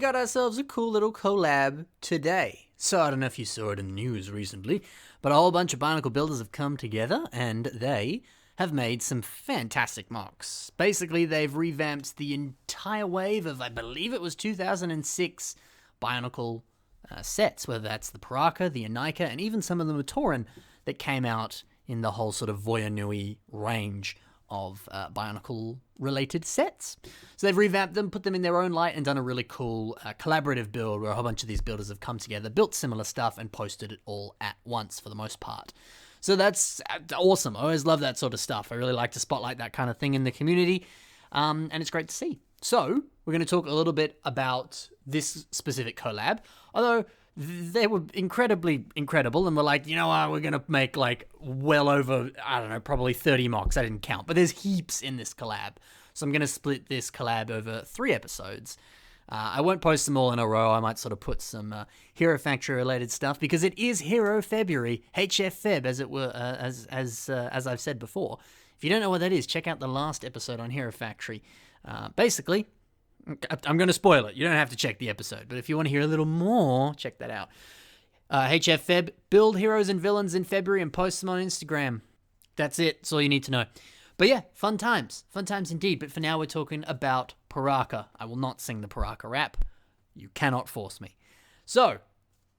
got ourselves a cool little collab today. So I don't know if you saw it in the news recently, but a whole bunch of Bionicle builders have come together and they have made some fantastic mocks. Basically, they've revamped the entire wave of, I believe it was 2006 Bionicle sets, whether that's the Piraka, the Anika, and even some of the Matoran that came out in the whole sort of Voya Nui range of Bionicle-related sets. So they've revamped them, put them in their own light, and done a really cool collaborative build where a whole bunch of these builders have come together, built similar stuff, and posted it all at once for the most part. So that's awesome. I always love that sort of stuff. I really like to spotlight that kind of thing in the community, and it's great to see. So we're going to talk a little bit about this specific collab, although they were incredibly incredible, and we're like, you know what, we're going to make like well over, I don't know, probably 30 mocks. I didn't count, but there's heaps in this collab. So I'm going to split this collab over 3 episodes. I won't post them all in a row. I might sort of put some Hero Factory related stuff because it is Hero February, HF Feb, as it were, as I've said before. If you don't know what that is, check out the last episode on Hero Factory. Basically, I'm going to spoil it. You don't have to check the episode, but if you want to hear a little more, check that out. HF Feb, build heroes and villains in February and post them on Instagram. That's it. That's all you need to know. But yeah, fun times indeed. But for now, we're talking about Piraka. I will not sing the Piraka Rap. You cannot force me. So,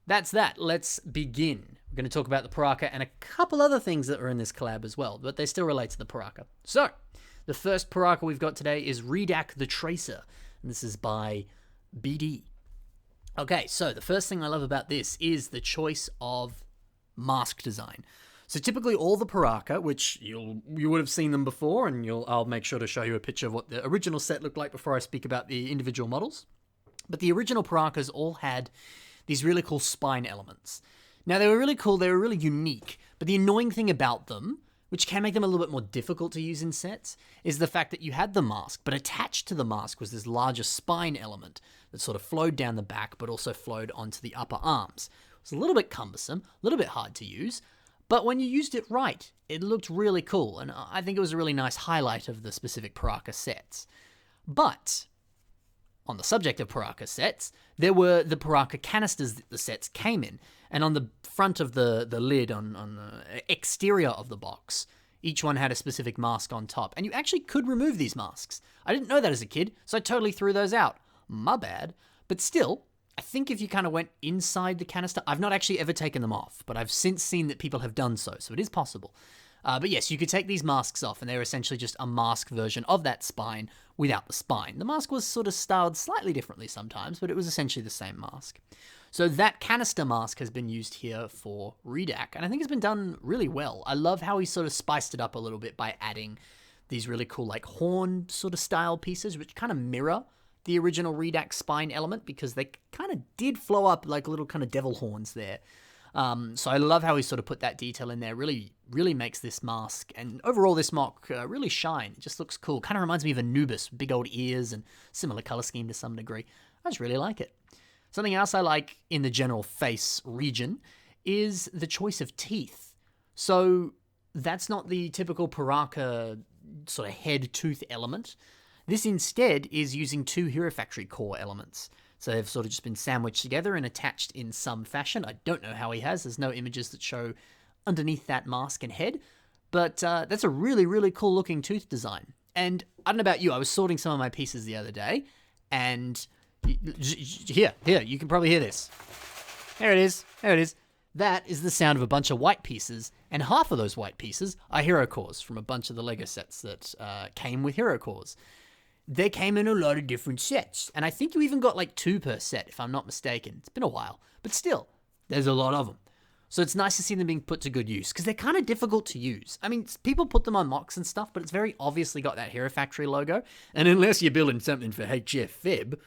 that's that. Let's begin. We're going to talk about the Piraka and a couple other things that are in this collab as well, but they still relate to the Piraka. So, the first Piraka we've got today is Reidak the Tracer. And this is by BD. Okay, so the first thing I love about this is the choice of mask design. So typically all the Piraka, which you would have seen them before, and I'll make sure to show you a picture of what the original set looked like before I speak about the individual models. But the original Pirakas all had these really cool spine elements. Now they were really cool, they were really unique, but the annoying thing about them, which can make them a little bit more difficult to use in sets, is the fact that you had the mask, but attached to the mask was this larger spine element that sort of flowed down the back, but also flowed onto the upper arms. It was a little bit cumbersome, a little bit hard to use, but when you used it right, it looked really cool, and I think it was a really nice highlight of the specific Piraka sets. But on the subject of Piraka sets, there were the Piraka canisters that the sets came in, and on the front of the lid, on the exterior of the box, each one had a specific mask on top, and you actually could remove these masks. I didn't know that as a kid, so I totally threw those out. My bad. But still, I think if you kind of went inside the canister, I've not actually ever taken them off, but I've since seen that people have done so it is possible. But yes, you could take these masks off, and they're essentially just a mask version of that spine without the spine. The mask was sort of styled slightly differently sometimes, but it was essentially the same mask. So that canister mask has been used here for Reidak, and I think it's been done really well. I love how he sort of spiced it up a little bit by adding these really cool like horn sort of style pieces, which kind of mirror the original Reidak spine element, because they kind of did flow up like little kind of devil horns there. So I love how he sort of put that detail in there. Really, really makes this mask and overall this mock really shine. It just looks cool. Kind of reminds me of Anubis, big old ears and similar color scheme to some degree. I just really like it. Something else I like in the general face region is the choice of teeth. So that's not the typical Piraka sort of head tooth element. This instead is using 2 Hero Factory core elements. So they've sort of just been sandwiched together and attached in some fashion. I don't know how he has. There's no images that show underneath that mask and head. But that's a really, really cool looking tooth design. And I don't know about you, I was sorting some of my pieces the other day. And here, you can probably hear this. There it is. That is the sound of a bunch of white pieces. And half of those white pieces are hero cores from a bunch of the LEGO sets that came with hero cores. They came in a lot of different sets, and I think you even got like 2 per set, if I'm not mistaken. It's been a while, but still, there's a lot of them. So it's nice to see them being put to good use, because they're kind of difficult to use. I mean, people put them on mocks and stuff, but it's very obviously got that Hero Factory logo, and unless you're building something for HF Feb,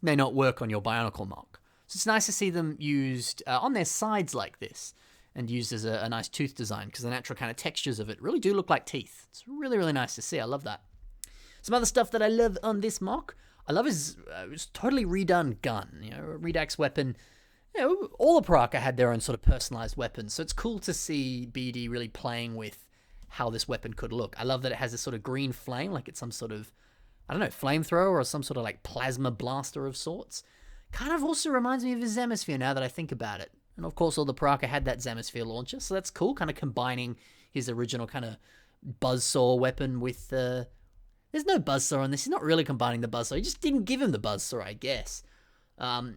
may not work on your Bionicle mock. So it's nice to see them used on their sides like this, and used as a nice tooth design, because the natural kind of textures of it really do look like teeth. It's really, really nice to see. I love that. Some other stuff that I love on this mock, I love his totally redone gun. Reidak's weapon. All the Piraka had their own sort of personalized weapons, so it's cool to see BD really playing with how this weapon could look. I love that it has this sort of green flame, like it's some sort of I don't know, flamethrower or some sort of like plasma blaster of sorts. Kind of also reminds me of his Zemisphere now that I think about it. And of course, all the Piraka had that Zemisphere launcher, so that's cool, kind of combining his original kind of buzzsaw weapon with the... There's no buzzsaw on this. He's not really combining the buzzsaw. He just didn't give him the buzzsaw, I guess.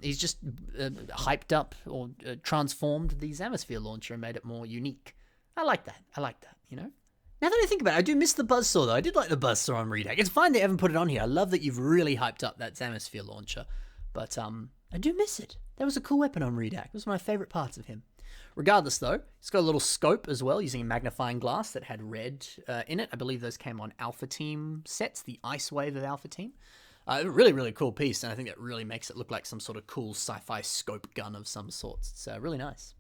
He's just hyped up or transformed the Zemisphere launcher and made it more unique. I like that, you know? Now that I think about it, I do miss the buzzsaw, though. I did like the buzzsaw on Reidak. It's fine they haven't put it on here. I love that you've really hyped up that Zemisphere launcher. But I do miss it. That was a cool weapon on Reidak. It was one of my favourite parts of him. Regardless, though, it's got a little scope as well, using a magnifying glass that had red in it. I believe those came on Alpha Team sets, the Ice Wave of Alpha Team. Really, really cool piece, and I think that really makes it look like some sort of cool sci-fi scope gun of some sorts. It's really nice.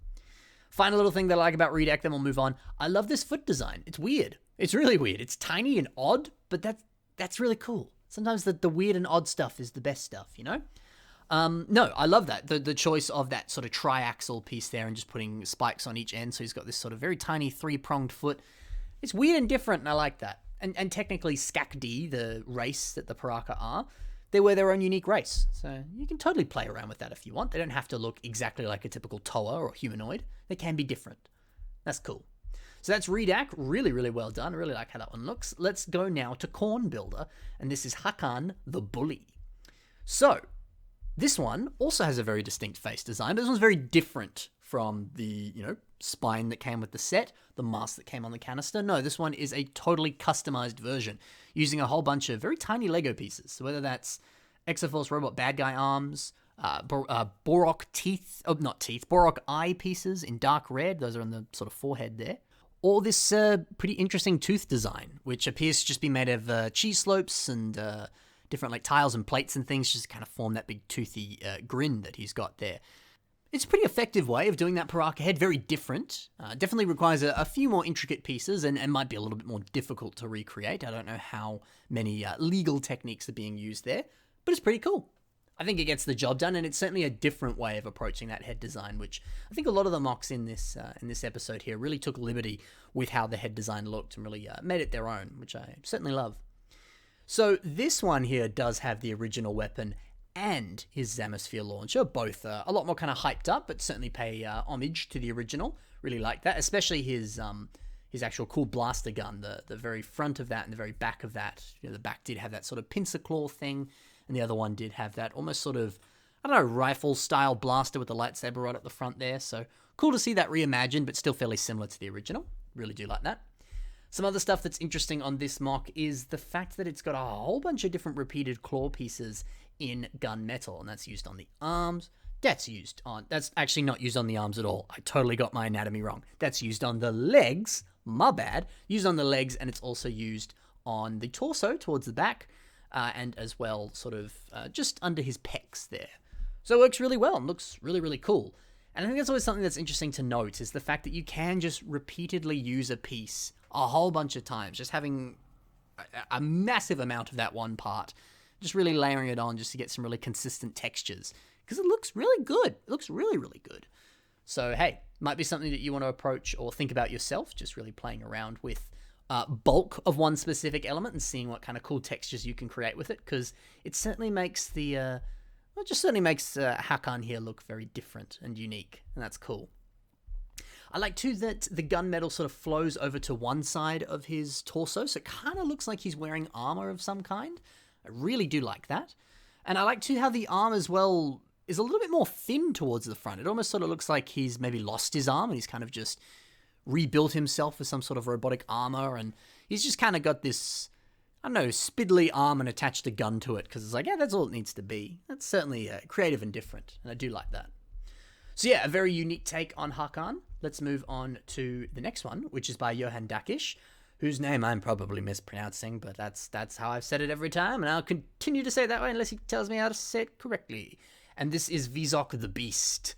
Final little thing that I like about Reidak, then we'll move on. I love this foot design. It's weird. It's really weird. It's tiny and odd, but that's really cool. Sometimes the weird and odd stuff is the best stuff, you know? No, I love that. The choice of that sort of triaxle piece there and just putting spikes on each end. So he's got this sort of very tiny three-pronged foot. It's weird and different, and I like that. And technically SCAC-D, the race that the Piraka are, they wear their own unique race. So you can totally play around with that if you want. They don't have to look exactly like a typical Toa or humanoid. They can be different. That's cool. So that's Reidak. Really, really well done. I really like how that one looks. Let's go now to Corn Builder, and this is Hakann the Bully. So this one also has a very distinct face design. This one's very different from the, spine that came with the set, the mask that came on the canister. No, this one is a totally customized version using a whole bunch of very tiny Lego pieces. So whether that's Exoforce Robot Bad Guy arms, Borok teeth, Borok eye pieces in dark red. Those are on the sort of forehead there. Or this pretty interesting tooth design, which appears to just be made of cheese slopes and different like tiles and plates and things, just kind of form that big toothy grin that he's got there. It's a pretty effective way of doing that Piraka head, very different. Definitely requires a few more intricate pieces and might be a little bit more difficult to recreate. I don't know how many legal techniques are being used there, but it's pretty cool. I think it gets the job done, and it's certainly a different way of approaching that head design, which I think a lot of the mocks in this episode here really took liberty with how the head design looked and really made it their own, which I certainly love. So this one here does have the original weapon and his Zemisphere launcher, both a lot more kind of hyped up, but certainly pay homage to the original. Really like that, especially his actual cool blaster gun, the very front of that and the very back of that. The back did have that sort of pincer claw thing, and the other one did have that almost sort of, rifle-style blaster with the lightsaber right at the front there. So cool to see that reimagined, but still fairly similar to the original. Really do like that. Some other stuff that's interesting on this mock is the fact that it's got a whole bunch of different repeated claw pieces in gunmetal, and that's used on the arms. That's actually not used on the arms at all. I totally got my anatomy wrong. That's used on the legs. My bad. Used on the legs, and it's also used on the torso towards the back, and as well sort of just under his pecs there. So it works really well and looks really, really cool. And I think that's always something that's interesting to note, is the fact that you can just repeatedly use a piece a whole bunch of times, just having a massive amount of that one part, just really layering it on just to get some really consistent textures, because it looks really good. It looks really, really good. So hey, might be something that you want to approach or think about yourself, just really playing around with bulk of one specific element and seeing what kind of cool textures you can create with it, because it certainly makes Hakann here look very different and unique, and that's cool. I like too that the gunmetal sort of flows over to one side of his torso, so it kind of looks like he's wearing armor of some kind. I really do like that. And I like too how the arm as well is a little bit more thin towards the front. It almost sort of looks like he's maybe lost his arm and he's kind of just rebuilt himself with some sort of robotic armor, and he's just kind of got this, spindly arm and attached a gun to it, because it's like, yeah, that's all it needs to be. That's certainly creative and different, and I do like that. So yeah, a very unique take on Hakann. Let's move on to the next one, which is by Johan Dakish, whose name I'm probably mispronouncing, but that's how I've said it every time, and I'll continue to say it that way unless he tells me how to say it correctly. And this is Vezok the Beast.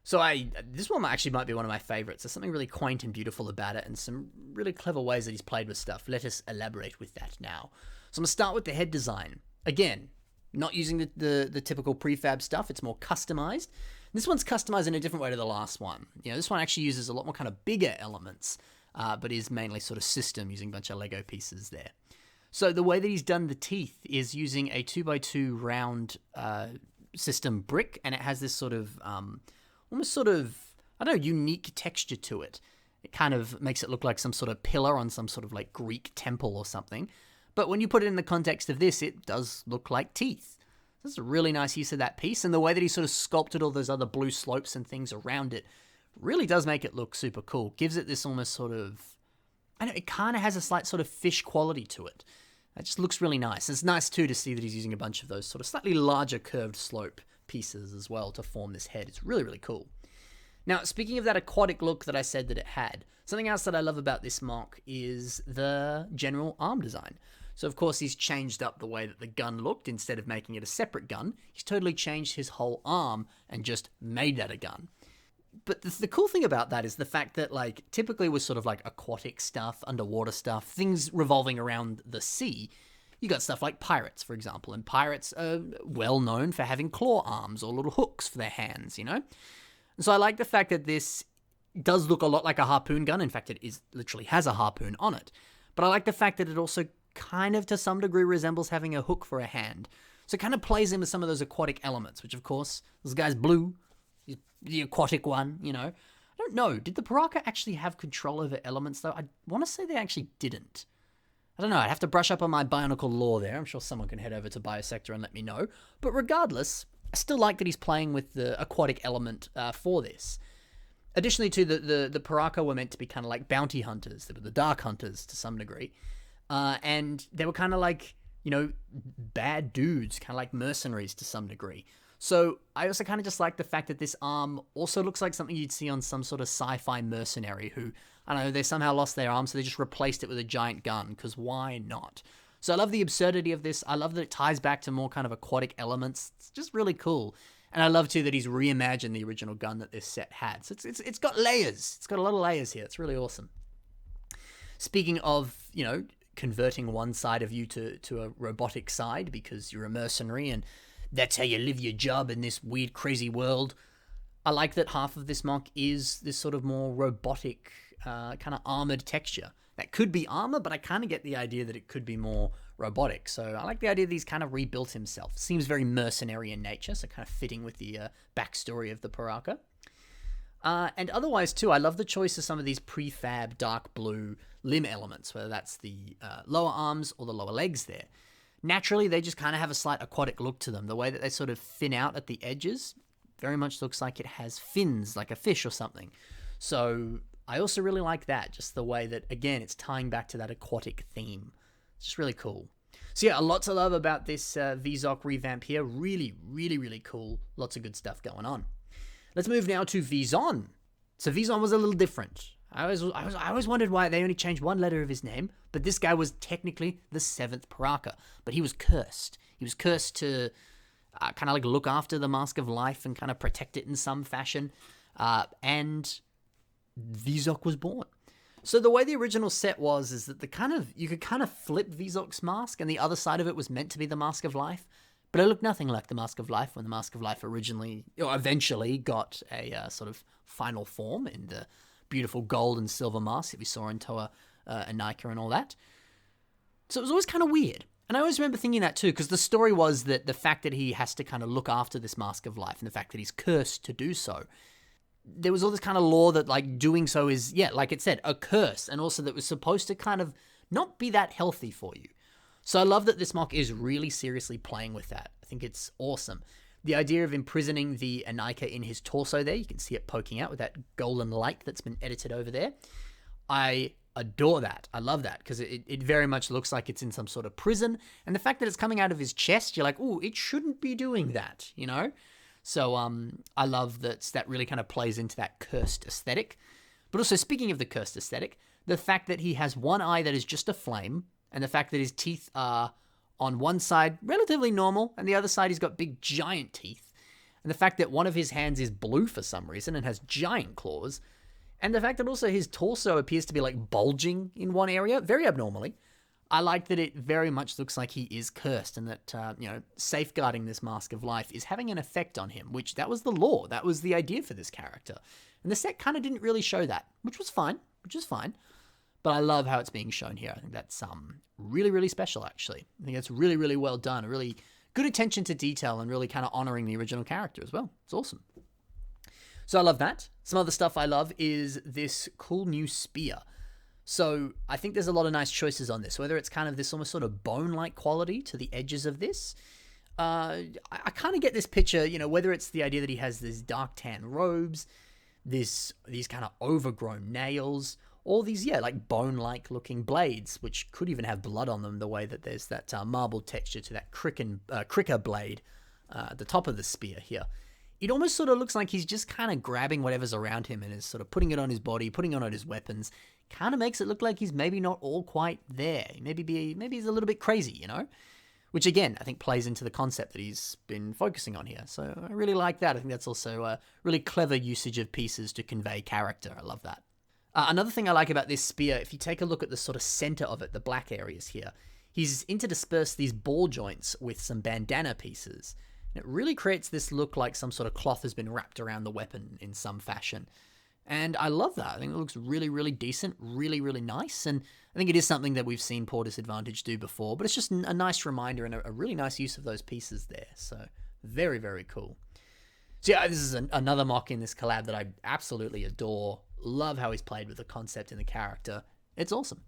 So this one actually might be one of my favorites. There's something really quaint and beautiful about it, and some really clever ways that he's played with stuff. Let us elaborate with that now. So I'm going to start with the head design. Again, not using the typical prefab stuff. It's more customized. This one's customized in a different way to the last one. This one actually uses a lot more kind of bigger elements, but is mainly sort of system, using a bunch of Lego pieces there. So the way that he's done the teeth is using a 2x2 round system brick, and it has this sort of, almost sort of, I don't know, unique texture to it. It kind of makes it look like some sort of pillar on some sort of like Greek temple or something. But when you put it in the context of this, it does look like teeth. This is a really nice use of that piece, and the way that he sort of sculpted all those other blue slopes and things around it really does make it look super cool. Gives it this almost sort of, I know, it kind of has a slight sort of fish quality to it. It just looks really nice. It's nice too to see that he's using a bunch of those sort of slightly larger curved slope pieces as well to form this head. It's really, really cool. Now, speaking of that aquatic look that I said that it had, something else that I love about this mock is the general arm design. So, of course, he's changed up the way that the gun looked. Instead of making it a separate gun, he's totally changed his whole arm and just made that a gun. But the cool thing about that is the fact that, like, typically with sort of like aquatic stuff, underwater stuff, things revolving around the sea, you got stuff like pirates, for example. And pirates are well known for having claw arms or little hooks for their hands, you know? And so I like the fact that this does look a lot like a harpoon gun. In fact, it literally has a harpoon on it. But I like the fact that it also kind of to some degree resembles having a hook for a hand. So it kind of plays in with some of those aquatic elements, which of course, this guy's blue, he's the aquatic one, you know. I don't know, did the Piraka actually have control over elements though? I want to say they actually didn't. I don't know, I'd have to brush up on my Bionicle lore there. I'm sure someone can head over to Biosector and let me know. But regardless, I still like that he's playing with the aquatic element for this. Additionally to the Piraka were meant to be kind of like bounty hunters. They were the dark hunters to some degree. And they were kind of like, you know, bad dudes, kind of like mercenaries to some degree. So I also kind of just like the fact that this arm also looks like something you'd see on some sort of sci-fi mercenary who, I don't know, they somehow lost their arm, so they just replaced it with a giant gun, because why not? So I love the absurdity of this. I love that it ties back to more kind of aquatic elements. It's just really cool. And I love, too, that he's reimagined the original gun that this set had. So it's got layers. It's got a lot of layers here. It's really awesome. Speaking of, you know, converting one side of you to a robotic side because you're a mercenary and that's how you live your job in this weird, crazy world, I like that half of this mock is this sort of more robotic, kind of armored texture. That could be armor, but I kind of get the idea that it could be more robotic. So I like the idea that he's kind of rebuilt himself. Seems very mercenary in nature, so kind of fitting with the backstory of the Piraka. And otherwise, too, I love the choice of some of these prefab dark blue limb elements, whether that's the lower arms or the lower legs there. Naturally, they just kind of have a slight aquatic look to them. The way that they sort of fin out at the edges very much looks like it has fins, like a fish or something. So I also really like that, just the way that, again, it's tying back to that aquatic theme. It's just really cool. So yeah, a lot to love about this Vezok revamp here. Really, really, really cool. Lots of good stuff going on. Let's move now to Vezon. So Vezon was a little different. I always wondered why they only changed one letter of his name, but this guy was technically the 7th Piraka, but he was cursed. He was cursed to kind of like look after the Mask of Life and kind of protect it in some fashion, and Vezok was born. So the way the original set was is that you could kind of flip Vezok's mask, and the other side of it was meant to be the Mask of Life, but it looked nothing like the Mask of Life when the Mask of Life eventually got a sort of final form in the beautiful gold and silver mask that we saw in Toa and Nika and all that. So it was always kind of weird. And I always remember thinking that too, because the story was that the fact that he has to kind of look after this Mask of Life and the fact that he's cursed to do so, there was all this kind of lore that like doing so is, yeah, like it said, a curse, and also that was supposed to kind of not be that healthy for you. So I love that this mock is really seriously playing with that. I think it's awesome. The idea of imprisoning the Anika in his torso there, you can see it poking out with that golden light that's been edited over there. I adore that. I love that because it very much looks like it's in some sort of prison. And the fact that it's coming out of his chest, you're like, ooh, it shouldn't be doing that, you know? So I love that really kind of plays into that cursed aesthetic. But also, speaking of the cursed aesthetic, the fact that he has one eye that is just a flame, and the fact that his teeth are on one side relatively normal, and the other side he's got big giant teeth, and the fact that one of his hands is blue for some reason and has giant claws, and the fact that also his torso appears to be like bulging in one area, very abnormally. I like that it very much looks like he is cursed, and that, safeguarding this Mask of Life is having an effect on him, which that was the lore. That was the idea for this character. And the set kind of didn't really show that, which was fine. But I love how it's being shown here. I think that's really, really special, actually. I think it's really, really well done. A really good attention to detail and really kind of honoring the original character as well. It's awesome. So I love that. Some other stuff I love is this cool new spear. So I think there's a lot of nice choices on this, whether it's kind of this almost sort of bone-like quality to the edges of this. I kind of get this picture, you know, whether it's the idea that he has these dark tan robes, these kind of overgrown nails, all these, yeah, like bone-like looking blades, which could even have blood on them, the way that there's that marbled texture to that cricker blade at the top of the spear here. It almost sort of looks like he's just kind of grabbing whatever's around him and is sort of putting it on his body, putting it on his weapons. Kind of makes it look like he's maybe not all quite there. Maybe he's a little bit crazy, you know? Which, again, I think plays into the concept that he's been focusing on here. So I really like that. I think that's also a really clever usage of pieces to convey character. I love that. Another thing I like about this spear, if you take a look at the sort of center of it, the black areas here, he's interdispersed these ball joints with some bandana pieces. And it really creates this look like some sort of cloth has been wrapped around the weapon in some fashion. And I love that. I think it looks really, really decent, really, really nice. And I think it is something that we've seen Poor Disadvantage do before, but it's just a nice reminder and a really nice use of those pieces there. So very, very cool. So yeah, this is another mock in this collab that I absolutely adore. Love how he's played with the concept and the character. It's awesome.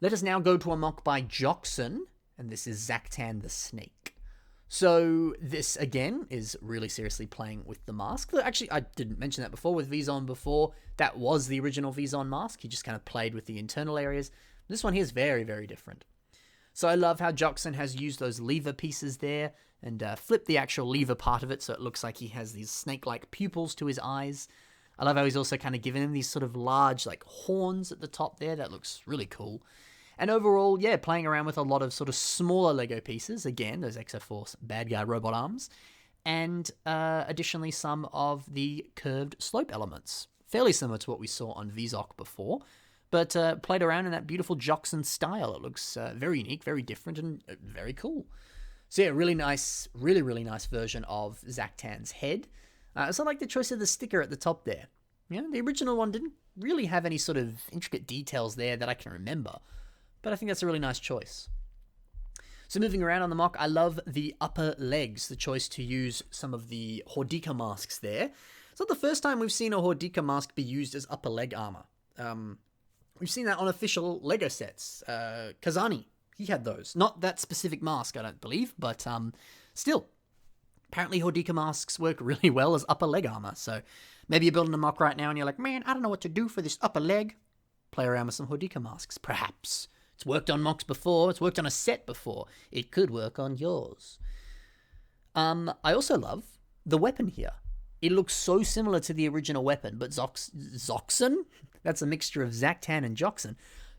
Let us now go to a mock by Joxon, and this is Zaktan the Snake. So this, again, is really seriously playing with the mask. Actually, I didn't mention that before with Vezon before. That was the original Vezon mask. He just kind of played with the internal areas. This one here is very, very different. So I love how Joxon has used those lever pieces there and flipped the actual lever part of it so it looks like he has these snake-like pupils to his eyes. I love how he's also kind of given him these sort of large like horns at the top there. That looks really cool. And overall, yeah, playing around with a lot of sort of smaller Lego pieces. Again, those Exoforce bad guy robot arms. And additionally, some of the curved slope elements. Fairly similar to what we saw on Vezok before. But played around in that beautiful Joxon style. It looks very unique, very different, and very cool. So yeah, really nice, really, really nice version of Zaktan's head. So I like the choice of the sticker at the top there. You know, the original one didn't really have any sort of intricate details there that I can remember. But I think that's a really nice choice. So moving around on the mock, I love the upper legs, the choice to use some of the Hordika masks there. It's not the first time we've seen a Hordika mask be used as upper leg armor. We've seen that on official Lego sets. Kazani, he had those. Not that specific mask, I don't believe, but still. Apparently Hordika masks work really well as upper leg armor. So maybe you're building a mock right now and you're like, man, I don't know what to do for this upper leg. Play around with some Hordika masks, perhaps. It's worked on mocks before. It's worked on a set before. It could work on yours. I also love the weapon here. It looks so similar to the original weapon, but Zoxon? That's a mixture of Zaktan and Joxon.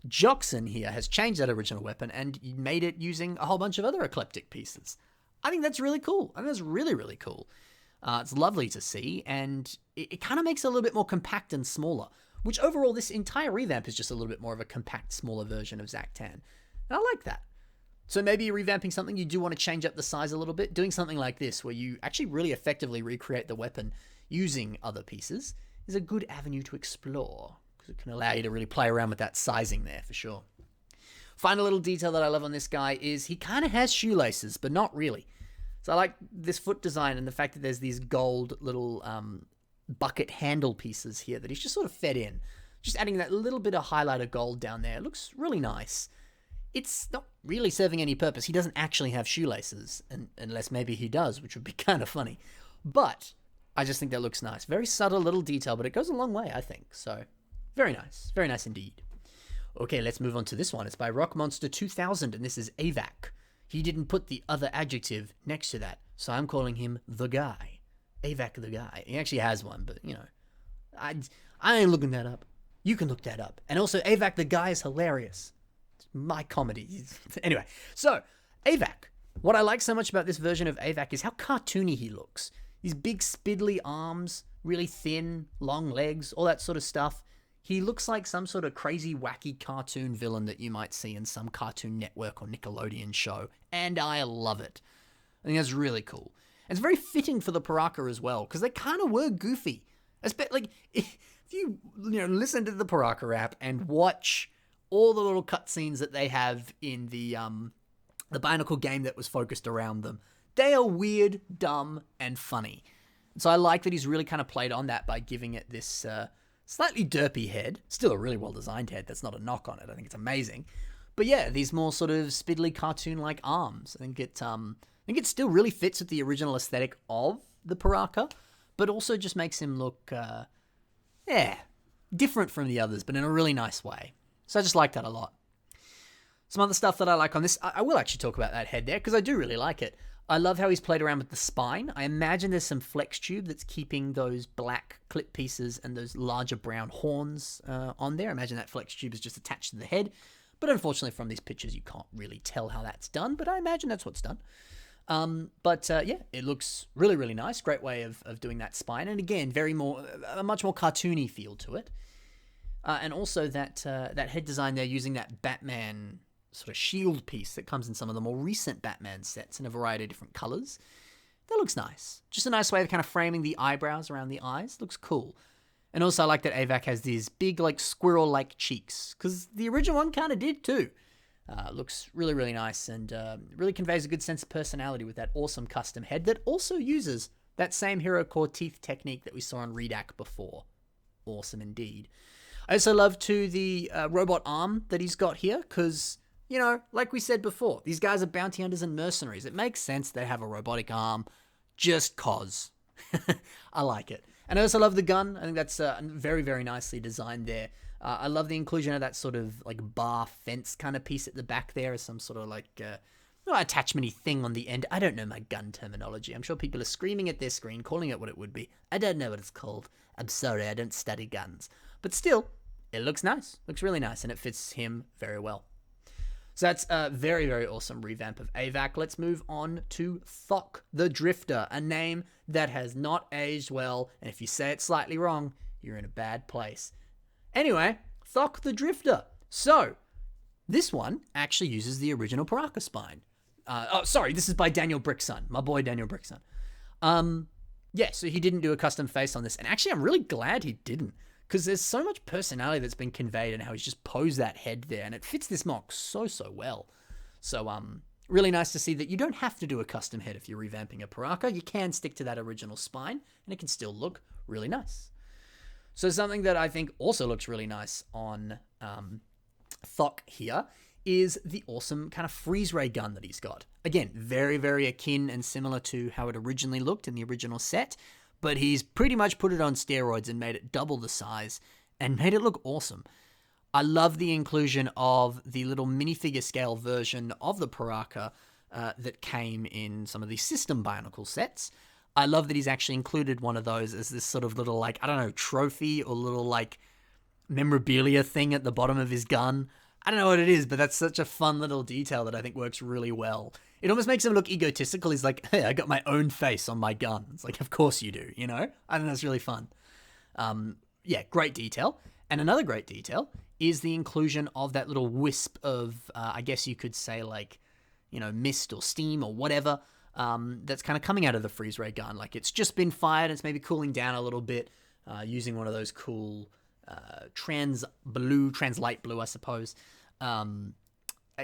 Joxon here has changed that original weapon and made it using a whole bunch of other eclectic pieces. I think that's really cool. I think that's really, really cool. It's lovely to see, and it kind of makes it a little bit more compact and smaller, which overall, this entire revamp is just a little bit more of a compact, smaller version of Zaktan. And I like that. So maybe you're revamping something, you do want to change up the size a little bit. Doing something like this, where you actually really effectively recreate the weapon using other pieces, is a good avenue to explore, because it can allow you to really play around with that sizing there, for sure. Final little detail that I love on this guy is he kind of has shoelaces, but not really. So I like this foot design and the fact that there's these gold little bucket handle pieces here that he's just sort of fed in. Just adding that little bit of highlighter gold down there. It looks really nice. It's not really serving any purpose. He doesn't actually have shoelaces, unless maybe he does, which would be kind of funny. But I just think that looks nice. Very subtle little detail, but it goes a long way, I think. So very nice. Very nice indeed. Okay, let's move on to this one. It's by Rock Monster 2000, and this is Avak. He didn't put the other adjective next to that, so I'm calling him The Guy. Avak The Guy. He actually has one, but, you know, I ain't looking that up. You can look that up. And also, Avak The Guy is hilarious. It's my comedy. Anyway, so, Avak. What I like so much about this version of Avak is how cartoony he looks. These big, spindly arms, really thin, long legs, all that sort of stuff. He looks like some sort of crazy, wacky cartoon villain that you might see in some Cartoon Network or Nickelodeon show, and I love it. I think that's really cool. And it's very fitting for the Piraka as well, because they kind of were goofy. Like, if you listen to the Piraka Rap and watch all the little cutscenes that they have in the Bionicle game that was focused around them. They are weird, dumb, and funny. So I like that he's really kind of played on that by giving it this slightly derpy head. Still a really well-designed head. That's not a knock on it. I think it's amazing. But yeah, these more sort of spiddly cartoon-like arms. I think it still really fits with the original aesthetic of the Piraka, but also just makes him look, different from the others, but in a really nice way. So I just like that a lot. Some other stuff that I like on this, I will actually talk about that head there, because I do really like it. I love how he's played around with the spine. I imagine there's some flex tube that's keeping those black clip pieces and those larger brown horns on there. I imagine that flex tube is just attached to the head. But unfortunately, from these pictures, you can't really tell how that's done. But I imagine that's what's done. Yeah, it looks really, really nice. Great way of doing that spine. And again, a much more cartoony feel to it. And also that head design there using that Batman sort of shield piece that comes in some of the more recent Batman sets in a variety of different colors. That looks nice. Just a nice way of kind of framing the eyebrows around the eyes. Looks cool. And also I like that Avak has these big, like, squirrel-like cheeks, because the original one kind of did too. Looks really, really nice, and really conveys a good sense of personality with that awesome custom head that also uses that same Hero Core teeth technique that we saw on Reidak before. Awesome indeed. I also love, too, the robot arm that he's got here, because, you know, like we said before, these guys are bounty hunters and mercenaries. It makes sense they have a robotic arm, just cause. I like it. And I also love the gun. I think that's very, very nicely designed there. I love the inclusion of that sort of like bar fence kind of piece at the back there as some sort of like attachment-y thing on the end. I don't know my gun terminology. I'm sure people are screaming at their screen, calling it what it would be. I don't know what it's called. I'm sorry, I don't study guns. But still, it looks nice. Looks really nice, and it fits him very well. So that's a very, very awesome revamp of Avak. Let's move on to Thok the Drifter, a name that has not aged well, and if you say it slightly wrong, you're in a bad place. Anyway, Thok the Drifter. So, this one actually uses the original Piraka spine. This is by Daniel Brickson, my boy Daniel Brickson. So he didn't do a custom face on this, and actually I'm really glad he didn't, because there's so much personality that's been conveyed and how he's just posed that head there, and it fits this mock so well. So, really nice to see that you don't have to do a custom head if you're revamping a Piraka. You can stick to that original spine, and it can still look really nice. So something that I think also looks really nice on Thok here is the awesome kind of freeze ray gun that he's got. Again, very, very akin and similar to how it originally looked in the original set, but he's pretty much put it on steroids and made it double the size and made it look awesome. I love the inclusion of the little minifigure scale version of the Piraka that came in some of the system Bionicle sets. I love that he's actually included one of those as this sort of little, like, I don't know, trophy or little, like, memorabilia thing at the bottom of his gun. I don't know what it is, but that's such a fun little detail that I think works really well. It almost makes him look egotistical. He's like, hey, I got my own face on my gun. It's like, of course you do, you know? I think that's really fun. Great detail. And another great detail is the inclusion of that little wisp of, I guess you could say, like, you know, mist or steam or whatever, that's kind of coming out of the freeze ray gun. Like, it's just been fired, it's maybe cooling down a little bit, using one of those cool translight blue, I suppose.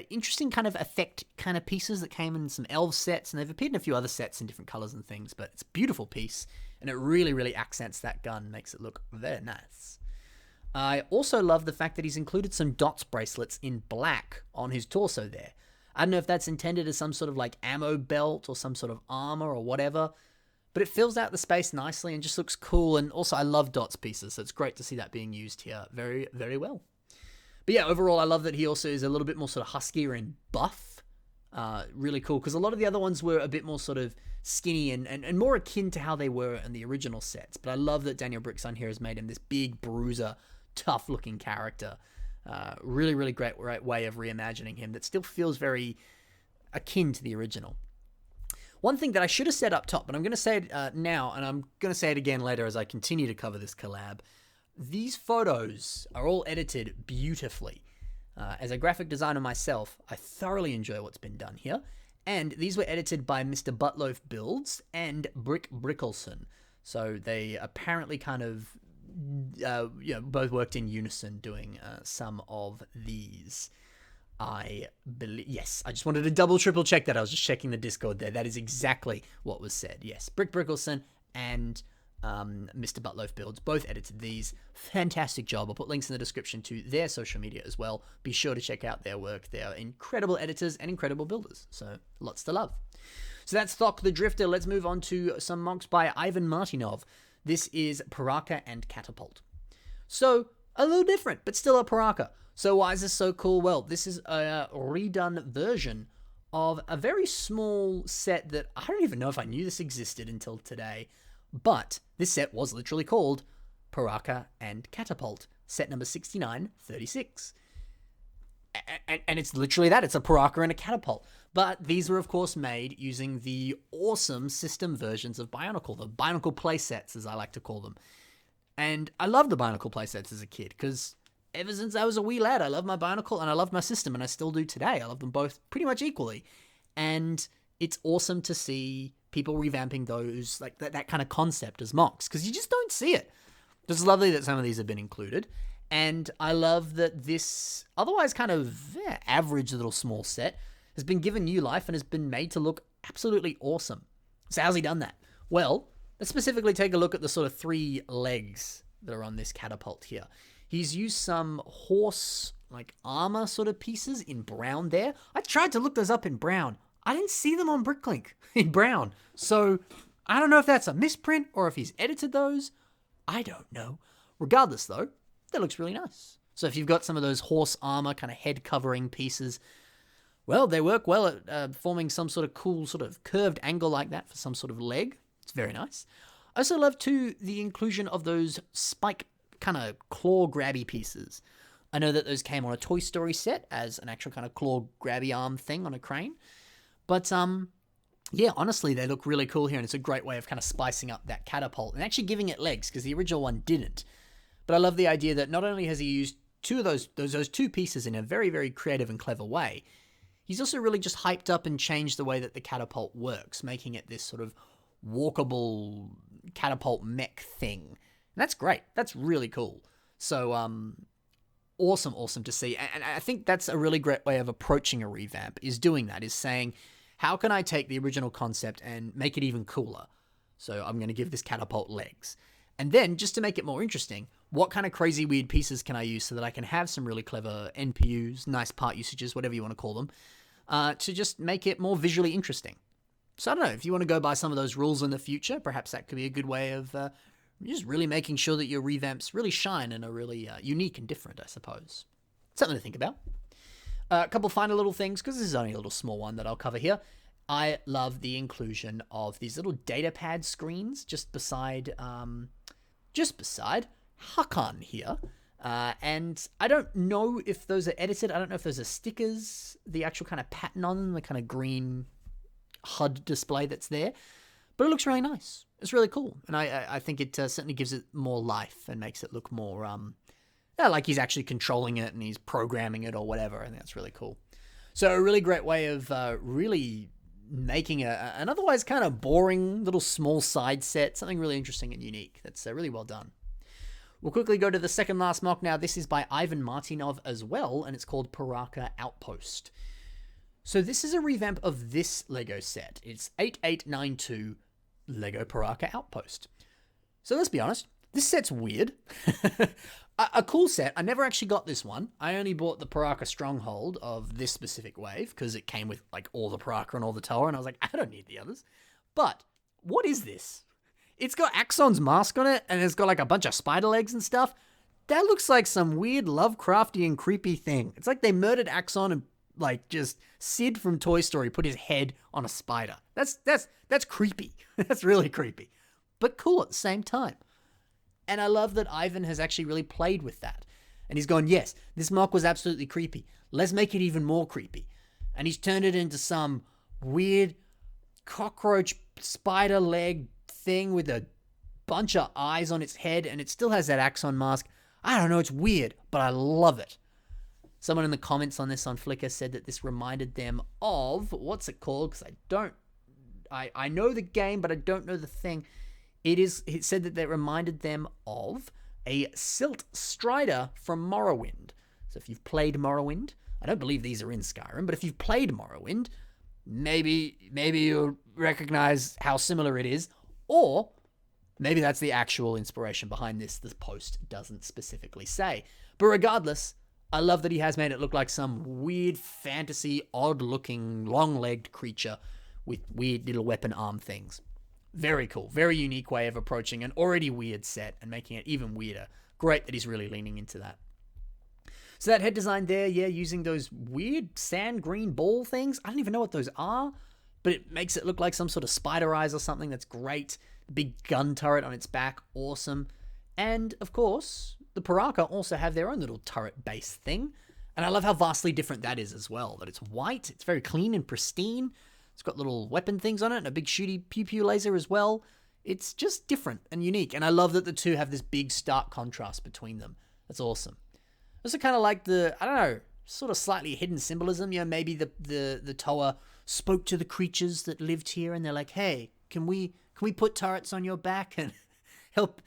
Interesting kind of effect kind of pieces that came in some elf sets, and they've appeared in a few other sets in different colors and things, but it's a beautiful piece, and it really, really accents that gun, makes it look very nice. I also love the fact that he's included some dots bracelets in black on his torso there. I don't know if that's intended as some sort of like ammo belt or some sort of armor or whatever, but it fills out the space nicely and just looks cool. And also I love dots pieces, so it's great to see that being used here very, very well. But yeah, overall I love that he also is a little bit more sort of huskier and buff. Really cool, because a lot of the other ones were a bit more sort of skinny and more akin to how they were in the original sets. But I love that Daniel Brickson here has made him this big bruiser, tough looking character. Really, really great way of reimagining him that still feels very akin to the original. One thing that I should have said up top, but I'm going to say it now, and I'm going to say it again later as I continue to cover this collab. These photos are all edited beautifully. As a graphic designer myself, I thoroughly enjoy what's been done here. And these were edited by Mr. Butloaf Builds and Brick Brickelson. So they apparently kind of both worked in unison doing some of these. I believe, yes, I just wanted to double, triple check that. I was just checking the Discord there. That is exactly what was said. Yes, Brick Brickelson and Mr. Butloaf Builds both edited these. Fantastic job. I'll put links in the description to their social media as well. Be sure to check out their work. They are incredible editors and incredible builders, so lots to love. So that's Thok the Drifter. Let's move on to some mocks by Ivan Martinov. This is Piraka and Catapult. So, a little different, but still a Piraka. So why is this so cool? Well, this is a redone version of a very small set that I don't even know if I knew this existed until today. But this set was literally called Piraka and Catapult, set number 6936. And it's literally that. It's a Piraka and a Catapult. But these were, of course, made using the awesome system versions of Bionicle, the Bionicle playsets, as I like to call them. And I loved the Bionicle playsets as a kid, because ever since I was a wee lad, I loved my Bionicle and I loved my system, and I still do today. I love them both pretty much equally. And it's awesome to see people revamping those, like that kind of concept as mocks, because you just don't see it. It's lovely that some of these have been included. And I love that this otherwise kind of average little small set has been given new life and has been made to look absolutely awesome. So how's he done that? Well, let's specifically take a look at the sort of 3 legs that are on this catapult here. He's used some horse, like, armor sort of pieces in brown there. I tried to look those up in brown. I didn't see them on Bricklink in brown. So I don't know if that's a misprint or if he's edited those. I don't know. Regardless, though, that looks really nice. So if you've got some of those horse armor kind of head covering pieces, well, they work well at forming some sort of cool sort of curved angle like that for some sort of leg. It's very nice. I also love, too, the inclusion of those spike kind of claw grabby pieces. I know that those came on a Toy Story set as an actual kind of claw grabby arm thing on a crane. But, yeah, honestly, they look really cool here, and it's a great way of kind of spicing up that catapult and actually giving it legs, because the original one didn't. But I love the idea that not only has he used two of those 2 pieces in a very, very creative and clever way, he's also really just hyped up and changed the way that the catapult works, making it this sort of walkable catapult mech thing. And that's great. That's really cool. So, awesome to see. And I think that's a really great way of approaching a revamp, is doing that, is saying, how can I take the original concept and make it even cooler? So I'm going to give this catapult legs. And then, just to make it more interesting, what kind of crazy weird pieces can I use so that I can have some really clever NPUs, nice part usages, whatever you want to call them, to just make it more visually interesting. So I don't know, if you want to go by some of those rules in the future, perhaps that could be a good way of just really making sure that your revamps really shine and are really unique and different, I suppose. Something to think about. A couple final little things, because this is only a little small one that I'll cover here. I love the inclusion of these little data pad screens just beside Hakann here. And I don't know if those are edited. I don't know if those are stickers, the actual kind of pattern on them, the kind of green HUD display that's there. But it looks really nice. It's really cool. And I think it certainly gives it more life and makes it look more like he's actually controlling it and he's programming it or whatever. I think that's really cool. So a really great way of really making an otherwise kind of boring little small side set something really interesting and unique. That's really well done. We'll quickly go to the second last mock now. This is by Ivan Martinov as well, and it's called Piraka Outpost. So this is a revamp of this Lego set. It's 8892 Lego Piraka Outpost. So let's be honest, this set's weird. A cool set. I never actually got this one. I only bought the Piraka Stronghold of this specific wave because it came with like all the Piraka and all the Tower, and I was like, I don't need the others. But what is this? It's got Axon's mask on it, and it's got like a bunch of spider legs and stuff. That looks like some weird Lovecraftian creepy thing. It's like they murdered Axon and like just Sid from Toy Story put his head on a spider. That's creepy. That's really creepy, but cool at the same time. And I love that Ivan has actually really played with that. And he's gone, yes, this mock was absolutely creepy. Let's make it even more creepy. And he's turned it into some weird cockroach spider leg thing with a bunch of eyes on its head. And it still has that Axon mask. I don't know, it's weird, but I love it. Someone in the comments on this on Flickr said that this reminded them of, what's it called? Because I know the game, but I don't know the thing. It said that reminded them of a Silt Strider from Morrowind. So if you've played Morrowind, I don't believe these are in Skyrim, but if you've played Morrowind, maybe you'll recognize how similar it is, or maybe that's the actual inspiration behind this. The post doesn't specifically say. But regardless, I love that he has made it look like some weird fantasy, odd-looking, long-legged creature with weird little weapon arm things. Very cool. Very unique way of approaching an already weird set and making it even weirder. Great that he's really leaning into that. So that head design there, yeah, using those weird sand green ball things. I don't even know what those are, but it makes it look like some sort of spider eyes or something. That's great. Big gun turret on its back. Awesome. And, of course, the Piraka also have their own little turret base thing. And I love how vastly different that is as well. That it's white. It's very clean and pristine. It's got little weapon things on it and a big shooty pew-pew laser as well. It's just different and unique. And I love that the two have this big stark contrast between them. That's awesome. Also kind of like the, I don't know, sort of slightly hidden symbolism. You know, maybe the Toa spoke to the creatures that lived here and they're like, hey, can we put turrets on your back and help,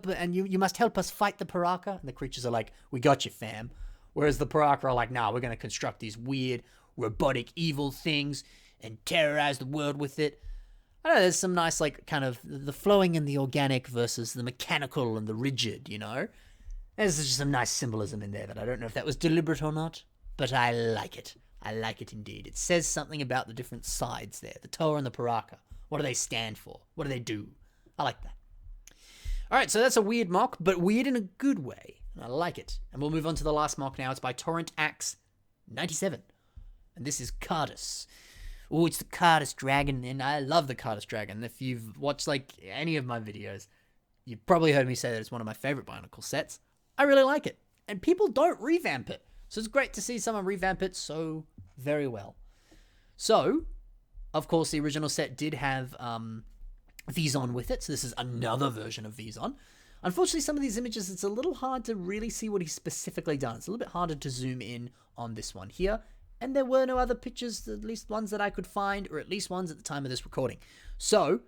and you must help us fight the Piraka? And the creatures are like, we got you, fam. Whereas the Piraka are like, nah, we're going to construct these weird, robotic, evil things and terrorize the world with it. I don't know, there's some nice, like, kind of the flowing and the organic versus the mechanical and the rigid, you know? There's just some nice symbolism in there that I don't know if that was deliberate or not, but I like it. I like it indeed. It says something about the different sides there, the Toa and the Piraka. What do they stand for? What do they do? I like that. All right, so that's a weird mock, but weird in a good way. I like it. And we'll move on to the last mock now. It's by Torrent Axe 97. And this is Kardas. Oh, it's the Kardas dragon, and I love the Kardas dragon. If you've watched, like, any of my videos, you've probably heard me say that it's one of my favorite Bionicle sets. I really like it. And people don't revamp it. So it's great to see someone revamp it so very well. So, of course, the original set did have Vezon with it. So this is another version of Vezon. Unfortunately, some of these images, it's a little hard to really see what he's specifically done. It's a little bit harder to zoom in on this one here. And there were no other pictures, at least ones that I could find, or at least ones at the time of this recording. So,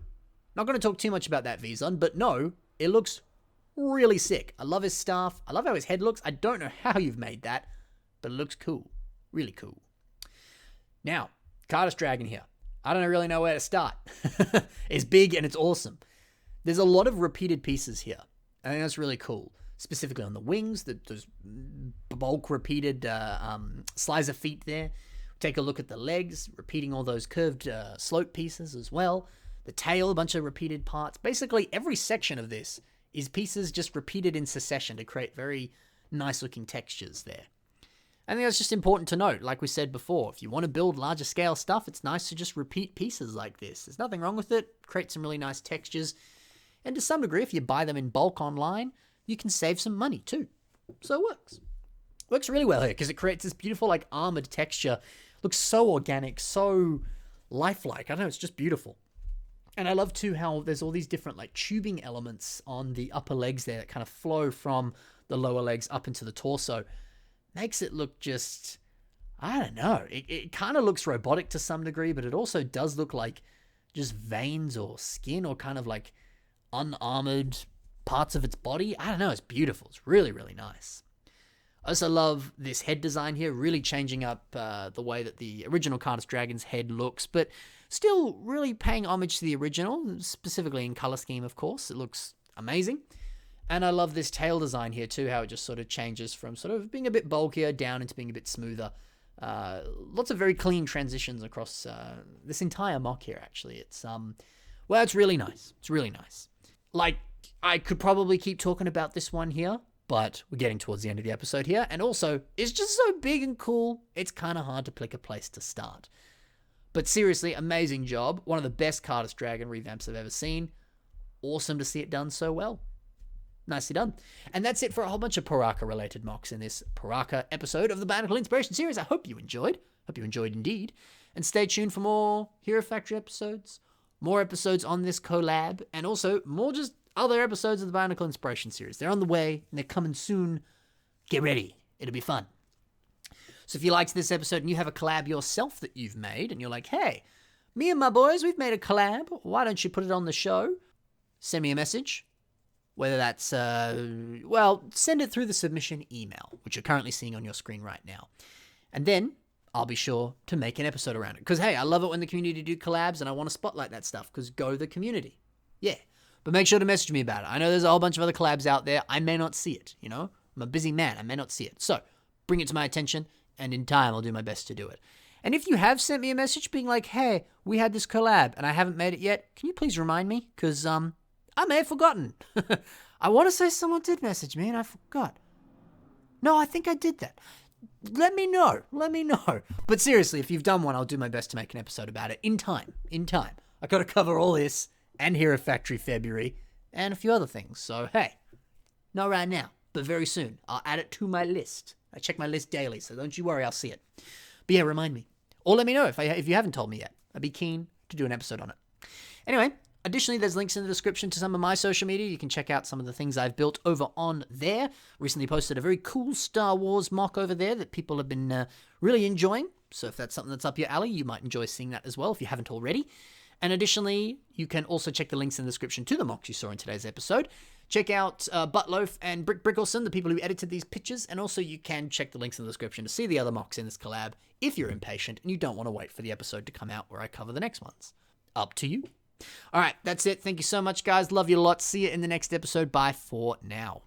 not going to talk too much about that Vezon, but no, it looks really sick. I love his staff. I love how his head looks. I don't know how you've made that, but it looks cool. Really cool. Now, Kardas Dragon here. I don't really know where to start. It's big and it's awesome. There's a lot of repeated pieces here. I think that's really cool. Specifically on the wings, those bulk repeated slicer feet there. Take a look at the legs, repeating all those curved slope pieces as well. The tail, a bunch of repeated parts. Basically, every section of this is pieces just repeated in succession to create very nice looking textures there. I think that's just important to note. Like we said before, if you want to build larger scale stuff, it's nice to just repeat pieces like this. There's nothing wrong with it. Create some really nice textures. And to some degree, if you buy them in bulk online, you can save some money too. So it works. Works really well here because it creates this beautiful like armored texture. Looks so organic, so lifelike. I don't know, it's just beautiful. And I love too how there's all these different like tubing elements on the upper legs there that kind of flow from the lower legs up into the torso. Makes it look just, I don't know. It kind of looks robotic to some degree, but it also does look like just veins or skin or kind of like unarmored parts of its body. I don't know. It's beautiful. It's really, really nice. I also love this head design here, really changing up the way that the original Kardas Dragon's head looks, but still really paying homage to the original, specifically in color scheme, of course. It looks amazing. And I love this tail design here too, how it just sort of changes from sort of being a bit bulkier down into being a bit smoother. Lots of very clean transitions across this entire mock here, actually. It's, well, it's really nice. It's really nice. Like, I could probably keep talking about this one here, but we're getting towards the end of the episode here. And also, it's just so big and cool, it's kind of hard to pick a place to start. But seriously, amazing job. One of the best Kardas Dragon revamps I've ever seen. Awesome to see it done so well. Nicely done. And that's it for a whole bunch of Piraka-related mocks in this Piraka episode of the Bionicle Inspiration Series. I hope you enjoyed. Hope you enjoyed indeed. And stay tuned for more Hero Factory episodes, more episodes on this collab, and also more just other episodes of the Bionicle Inspiration Series. They're on the way, and they're coming soon. Get ready. It'll be fun. So if you liked this episode and you have a collab yourself that you've made, and you're like, hey, me and my boys, we've made a collab. Why don't you put it on the show? Send me a message. Whether that's, well, send it through the submission email, which you're currently seeing on your screen right now. And then I'll be sure to make an episode around it. Because, hey, I love it when the community do collabs, and I want to spotlight that stuff, because go the community. Yeah. But make sure to message me about it. I know there's a whole bunch of other collabs out there. I may not see it, you know? I'm a busy man. I may not see it. So bring it to my attention, and in time, I'll do my best to do it. And if you have sent me a message being like, hey, we had this collab, and I haven't made it yet, can you please remind me? Because I may have forgotten. I want to say someone did message me, and I forgot. No, I think I did that. Let me know. Let me know. But seriously, if you've done one, I'll do my best to make an episode about it in time. In time. I got to cover all this and Hero Factory February and a few other things. So, hey, not right now, but very soon. I'll add it to my list. I check my list daily, so don't you worry, I'll see it. But yeah, remind me. Or let me know if you haven't told me yet. I'd be keen to do an episode on it. Anyway, additionally, there's links in the description to some of my social media. You can check out some of the things I've built over on there. Recently posted a very cool Star Wars mock over there that people have been really enjoying. So if that's something that's up your alley, you might enjoy seeing that as well if you haven't already. And additionally, you can also check the links in the description to the mocks you saw in today's episode. Check out Buttloaf and Brick Brickelson, the people who edited these pictures, and also you can check the links in the description to see the other mocks in this collab if you're impatient and you don't want to wait for the episode to come out where I cover the next ones. Up to you. All right, that's it. Thank you so much, guys. Love you a lot. See you in the next episode. Bye for now.